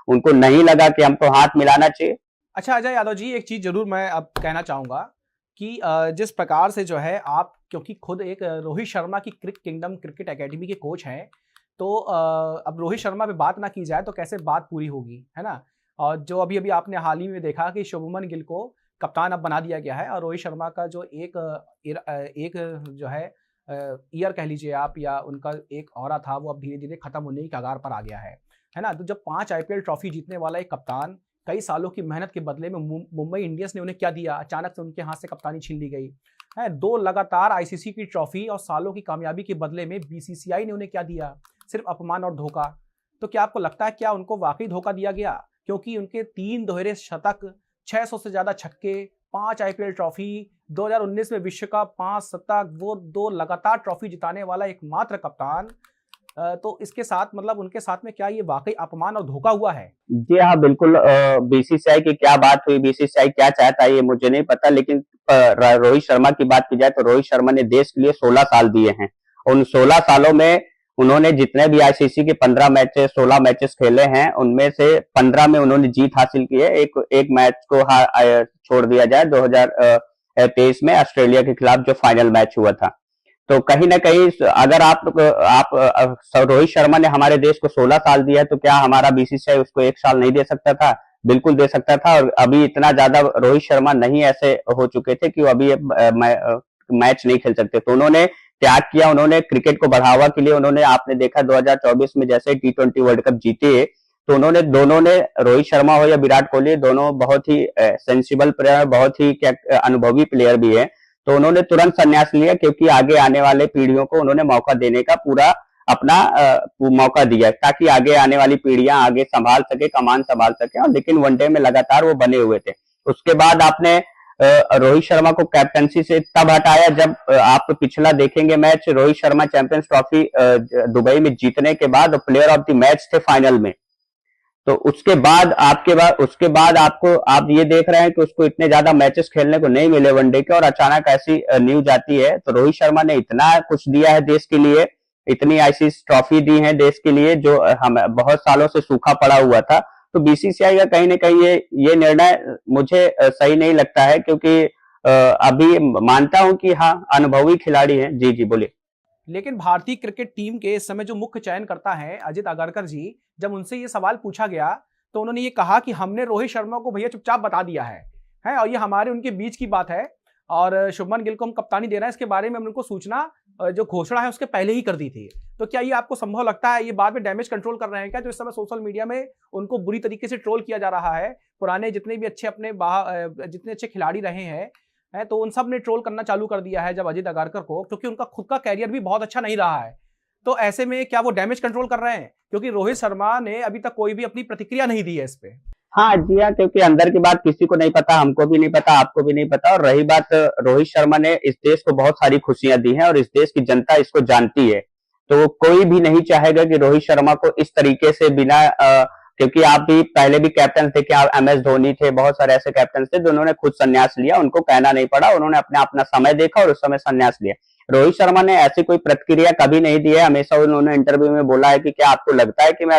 उनको नहीं लगा कि हमको हाथ मिलाना चाहिए। अच्छा अजय यादव जी, एक चीज जरूर मैं अब कहना चाहूंगा कि जिस प्रकार से जो है आप, क्योंकि खुद एक रोहित शर्मा की किंगडम क्रिकेट एकेडमी के कोच हैं, तो अब रोहित शर्मा पे बात ना की जाए तो कैसे बात पूरी होगी, है ना। और जो अभी अभी आपने हाल ही में देखा कि शुभमन गिल को कप्तान अब बना दिया गया है, और रोहित शर्मा का जो एक जो है ईयर कह लीजिए आप, या उनका एक ऑरा था, वो अब धीरे धीरे खत्म होने की कगार पर आ गया है ना। तो जब 5 आईपीएल ट्रॉफी जीतने वाला एक कप्तान, कई सालों की मेहनत के बदले में मुंबई इंडियंस ने उन्हें क्या दिया, अचानक से उनके हाथ से कप्तानी छीन ली गई है। 2 लगातार आईसीसी की ट्रॉफी और सालों की कामयाबी के बदले में बीसीसीआई ने उन्हें क्या दिया, सिर्फ अपमान और धोखा। तो क्या आपको लगता है क्या उनको वाकई धोखा दिया गया, क्योंकि उनके 3 दोहरे शतक, 600 से ज्यादा छक्के, 5 आईपीएल ट्रॉफी, 2019 में विश्व कप, 5 शतक, वो 2 लगातार ट्रॉफी जिताने वाला एकमात्र कप्तान, तो इसके साथ मतलब उनके साथ में क्या ये वाकई अपमान और धोखा हुआ है? जी हाँ, बिल्कुल। बीसीसीआई की क्या बात हुई, बीसीसीआई क्या चाहता है ये मुझे नहीं पता, लेकिन रोहित शर्मा की बात की जाए तो रोहित शर्मा ने देश के लिए 16 साल दिए हैं। उन 16 सालों में उन्होंने जितने भी आईसीसी के 15 मैचेस 16 मैचेस खेले हैं, उनमें से 15 में उन्होंने जीत हासिल की है। एक मैच को छोड़ दिया जाए 2023 में ऑस्ट्रेलिया के खिलाफ जो फाइनल मैच हुआ था। तो कहीं ना कहीं अगर रोहित शर्मा ने हमारे देश को 16 साल दिया है, तो क्या हमारा बीसीसीआई उसको 1 साल नहीं दे सकता था? बिल्कुल दे सकता था। और अभी इतना ज्यादा रोहित शर्मा नहीं ऐसे हो चुके थे कि वो अभी मैच नहीं खेल सकते। तो उन्होंने त्याग किया, उन्होंने क्रिकेट को बढ़ावा के लिए, उन्होंने, आपने देखा 2024 में जैसे T20 वर्ल्ड कप जीते, तो उन्होंने, दोनों ने, रोहित शर्मा हो या विराट कोहली, दोनों बहुत ही सेंसिबल प्लेयर, बहुत ही क्या अनुभवी प्लेयर भी है। तो उन्होंने तुरंत संन्यास लिया, क्योंकि आगे आने वाले पीढ़ियों को उन्होंने मौका देने का पूरा अपना मौका दिया, ताकि आगे आने वाली पीढ़ियां आगे संभाल सके, कमान संभाल सके। और लेकिन वनडे में लगातार वो बने हुए थे। उसके बाद आपने रोहित शर्मा को कैप्टनसी से तब हटाया जब आप पिछला देखेंगे match, Rohit Sharma champions trophy Dubai में जीतने के बाद प्लेयर ऑफ द मैच थे फाइनल में। तो उसके बाद आपको, आप ये देख रहे हैं कि उसको इतने ज्यादा मैचेस खेलने को नहीं मिले वनडे के, और अचानक ऐसी न्यूज आती है। तो रोहित शर्मा ने इतना कुछ दिया है देश के लिए, इतनी आईसीसी ट्रॉफी दी है देश के लिए, जो हम बहुत सालों से सूखा पड़ा हुआ था। तो बीसीसीआई का कहीं ना कहीं ये निर्णय मुझे सही नहीं लगता है, क्योंकि अभी मानता हूं कि हाँ, अनुभवी खिलाड़ी हैं। जी जी, बोलिए। लेकिन भारतीय क्रिकेट टीम के इस समय जो मुख्य चयनकर्ता हैं अजित अगरकर जी, जब उनसे ये सवाल पूछा गया तो उन्होंने ये कहा कि हमने रोहित शर्मा को भैया चुपचाप बता दिया है, और ये हमारे उनके बीच की बात है, और शुभमन गिल को हम कप्तानी दे रहे हैं, इसके बारे में उनको सूचना, जो घोषणा है उसके पहले ही कर दी थी। तो क्या ये आपको संभव लगता है ये बाद में डैमेज कंट्रोल कर रहे हैं क्या, जो इस समय सोशल मीडिया में उनको बुरी तरीके से ट्रोल किया जा रहा है? पुराने जितने भी अच्छे जितने अच्छे खिलाड़ी रहे हैं, तो उन सब ने ट्रोल करना चालू कर दिया है जब अजित अगारकर को, क्योंकि उनका खुद का कैरियर भी बहुत अच्छा नहीं रहा है। तो ऐसे में क्या वो डैमेज कंट्रोल कर रहे हैं? क्योंकि रोहित शर्मा ने अभी तक कोई भी अपनी प्रतिक्रिया नहीं दी है इस पे। हाँ जी हाँ, क्योंकि अंदर की बात किसी को नहीं पता, हमको भी नहीं पता, आपको भी नहीं पता। और रही बात, रोहित शर्मा ने इस देश को बहुत सारी खुशियां दी हैं, और इस देश की जनता इसको जानती है। तो कोई भी नहीं चाहेगा कि रोहित शर्मा को इस तरीके से बिना क्योंकि आप भी पहले भी कैप्टन थे, क्या MS धोनी थे, बहुत सारे ऐसे कैप्टन थे जिन्होंने खुद संन्यास लिया, उनको कहना नहीं पड़ा, उन्होंने अपना समय देखा और उस समय संन्यास लिया। रोहित शर्मा ने ऐसी कोई प्रतिक्रिया कभी नहीं दी है। हमेशा उन्होंने इंटरव्यू में बोला है कि क्या आपको लगता है कि मैं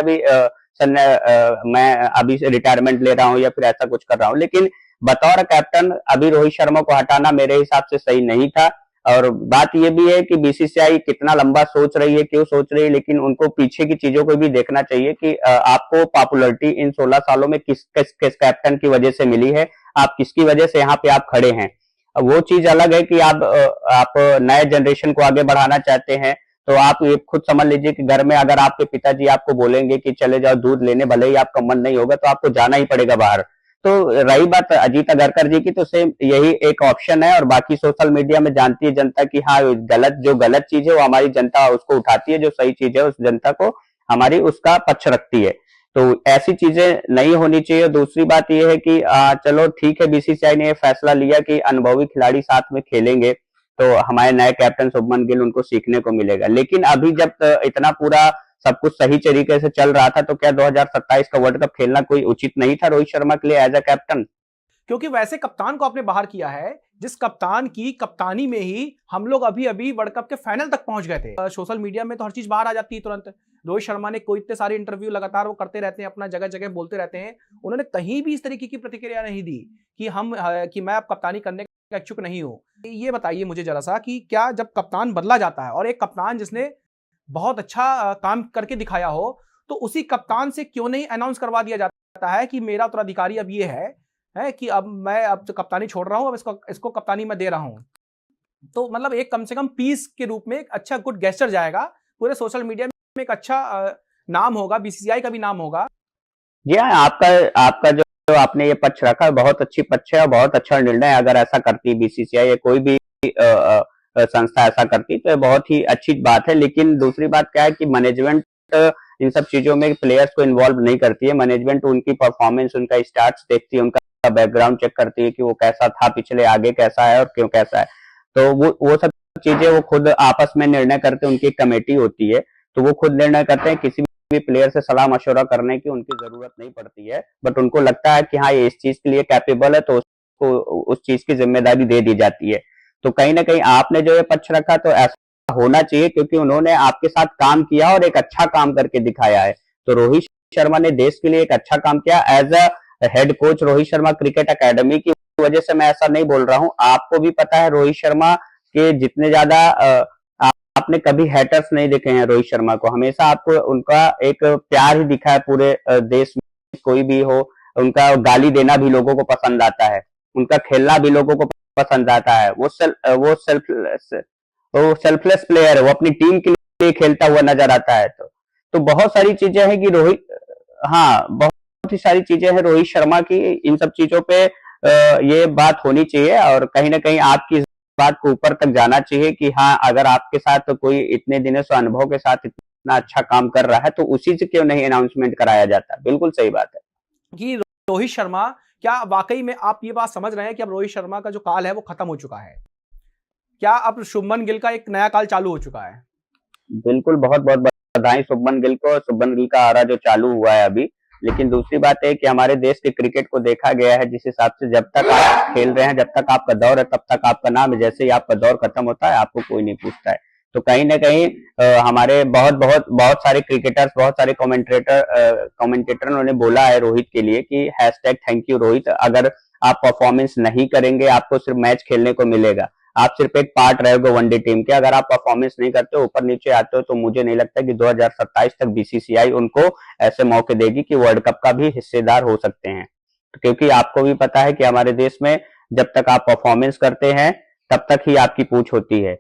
अभी से रिटायरमेंट ले रहा हूं या फिर ऐसा कुछ कर रहा हूं। लेकिन बतौर कैप्टन अभी रोहित शर्मा को हटाना मेरे हिसाब से सही नहीं था। और बात यह भी है कि बीसीसीआई कितना लंबा सोच रही है, क्यों सोच रही है, लेकिन उनको पीछे की चीजों को भी देखना चाहिए कि आपको पॉपुलैरिटी इन 16 सालों में किस कैप्टन की वजह से मिली है, आप किसकी वजह से यहाँ पे आप खड़े हैं। वो चीज अलग है कि आप नए जनरेशन को आगे बढ़ाना चाहते हैं। तो आप ये खुद समझ लीजिए कि घर में अगर आपके पिताजी आपको बोलेंगे कि चले जाओ दूध लेने, भले ही आपका मन नहीं होगा, तो आपको जाना ही पड़ेगा बाहर। तो रही बात अजीत अगरकर जी की, तो सेम यही एक ऑप्शन है। और बाकी सोशल मीडिया में जानती है जनता कि हाँ, जो गलत चीज है वो हमारी जनता उसको उठाती है, जो सही चीज है उस जनता को हमारी उसका पक्ष रखती है। तो ऐसी चीजें नहीं होनी चाहिए। दूसरी बात यह है कि चलो ठीक है, बीसीसीआई ने फैसला लिया कि अनुभवी खिलाड़ी साथ में खेलेंगे, तो हमारे नए कैप्टन शुभमन गिल, उनको सीखने को मिलेगा। लेकिन अभी जब इतना पूरा सब कुछ सही तरीके से चल रहा था, तो क्या 2027 का वर्ल्ड कप खेलना कोई उचित नहीं था रोहित शर्मा के लिए एज अ कैप्टन? क्योंकि वैसे कप्तान को आपने बाहर किया है जिस कप्तान की कप्तानी में ही हम लोग अभी अभी वर्ल्ड कप के फाइनल तक पहुंच गए थे। सोशल मीडिया में तो हर चीज बाहर आ जाती है तुरंत। रोहित शर्मा ने कोई इतने सारे इंटरव्यू लगातार वो करते रहते हैं, अपना जगह जगह बोलते रहते हैं, उन्होंने कहीं भी इस तरीके की प्रतिक्रिया नहीं दी कि मैं अब कप्तानी करने का इच्छुक नहीं हूं। ये बताइए मुझे जरा सा कि क्या जब कप्तान बदला जाता है और एक कप्तान जिसने बहुत अच्छा काम करके दिखाया हो, तो उसी कप्तान से क्यों नहीं अनाउंस करवा दिया जाता है कि मेरा उत्तराधिकारी अब ये है कि अब मैं अब तो कप्तानी छोड़ रहा हूं, अब इसको कप्तानी मैं दे रहा हूं। तो मतलब एक कम से कम पीस के रूप में एक अच्छा गुड गेस्चर जाएगा पूरे सोशल मीडिया में, एक अच्छा नाम होगा, बीसीसीआई का भी नाम होगा। जी हाँ, आपका आपका जो आपने ये पक्ष रखा बहुत अच्छी पक्ष है और बहुत अच्छा निर्णय है। अगर ऐसा करती बीसीसीआई या कोई भी संस्था ऐसा करती तो ये बहुत ही अच्छी बात है। लेकिन दूसरी बात क्या है कि मैनेजमेंट इन सब चीजों में प्लेयर्स को इन्वॉल्व नहीं करती है। मैनेजमेंट उनकी परफॉर्मेंस, उनका स्टार्ट्स देखती है, उनका बैकग्राउंड चेक करती है कि वो कैसा था पिछले, आगे कैसा है और क्यों कैसा है। तो वो सब चीजें वो खुद आपस में निर्णय करते हैं, उनकी एक कमेटी होती है तो वो खुद निर्णय करते हैं। किसी भी प्लेयर से सलाह मशवरा करने की उनकी जरूरत नहीं पड़ती है, बट उनको लगता है कि हाँ ये इस चीज के लिए कैपेबल है तो उसको उस चीज की जिम्मेदारी दे दी जाती है। तो कहीं ना कहीं आपने जो ये पक्ष रखा तो ऐसा होना चाहिए, क्योंकि उन्होंने आपके साथ काम किया और एक अच्छा काम करके दिखाया है। तो रोहित शर्मा ने देश के लिए एक अच्छा काम किया। As a head coach Rohit Sharma cricket academy की वजह से मैं ऐसा नहीं बोल रहा हूं। आपको भी पता है रोहित शर्मा के जितने ज्यादा आपने कभी हैटर्स नहीं देखे हैं रोहित शर्मा को। हमेशा आपको उनका एक प्यार ही दिखा है पूरे देश में। कोई भी हो, उनका गाली देना भी लोगों को पसंद आता है, उनका खेलना भी लोगों को पसंद आता है। वो सेल्फलेस प्लेयर है, वो अपनी टीम के लिए खेलता हुआ नजर आता है। तो बहुत सारी चीजें हैं कि रोहित, हाँ बहुत ही सारी चीजें हैं रोहित शर्मा की। इन सब चीजों पे ये बात होनी चाहिए और कहीं ना कहीं आपकी बात को ऊपर तक जाना चाहिए कि हाँ अगर आपके साथ तो कोई इतने दिनों से अनुभव के साथ इतना अच्छा काम कर रहा है तो उसी से क्यों नहीं अनाउंसमेंट कराया जाता। बिल्कुल सही बात है कि रोहित शर्मा, क्या वाकई में आप ये बात समझ रहे हैं कि अब रोहित शर्मा का जो काल है वो खत्म हो चुका है? क्या अब शुभमन गिल का एक नया काल चालू हो चुका है? बिल्कुल, बहुत बहुत बधाई शुभमन गिल को। शुभमन गिल का आरा जो चालू हुआ है अभी। लेकिन दूसरी बात है कि हमारे देश के क्रिकेट को देखा गया है जिस हिसाब से जब तक आप खेल रहे हैं, जब तक आपका दौर है तब तक आपका नाम है, जैसे ही आपका दौर खत्म होता है आपको कोई नहीं पूछता है। तो कहीं ना कहीं हमारे बहुत बहुत बहुत सारे क्रिकेटर्स, बहुत सारे कमेंटेटर उन्होंने बोला है रोहित के लिए कि हैशटैग थैंक यू रोहित। अगर आप परफॉर्मेंस नहीं करेंगे आपको सिर्फ मैच खेलने को मिलेगा, आप सिर्फ एक पार्ट रहोगे वनडे टीम के। अगर आप परफॉर्मेंस नहीं करते हो, ऊपर नीचे आते हो, तो मुझे नहीं लगता कि 2027 तक बीसीसीआई उनको ऐसे मौके देगी कि वर्ल्ड कप का भी हिस्सेदार हो सकते हैं। क्योंकि आपको भी पता है कि हमारे देश में जब तक आप परफॉर्मेंस करते हैं तब तक ही आपकी पूछ होती है।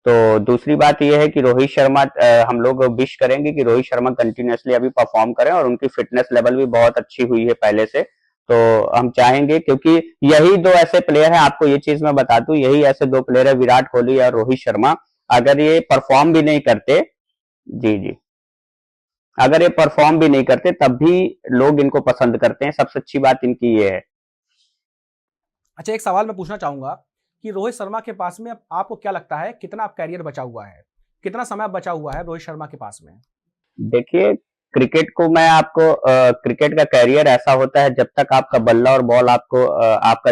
तो दूसरी बात यह है कि रोहित शर्मा, हम लोग विश करेंगे कि रोहित शर्मा कंटिन्यूअसली अभी परफॉर्म करें और उनकी फिटनेस लेवल भी बहुत अच्छी हुई है पहले से। तो हम चाहेंगे, क्योंकि यही दो ऐसे प्लेयर हैं, आपको ये चीज मैं बता दूं, यही ऐसे दो प्लेयर है विराट कोहली और रोहित शर्मा। अगर ये परफॉर्म भी नहीं करते, जी जी, अगर ये परफॉर्म भी नहीं करते तब भी लोग इनको पसंद करते हैं। सबसे अच्छी बात इनकी ये है। अच्छा, एक सवाल मैं पूछना चाहूंगा कि रोहित शर्मा के पास में आपको क्या लगता है कितना कैरियर बचा हुआ है, कितना समय बचा हुआ है रोहित शर्मा के पास में? देखिए, क्रिकेट को मैं आपको क्रिकेट का कैरियर ऐसा होता है जब तक आपका बल्ला और बॉल आपको आपका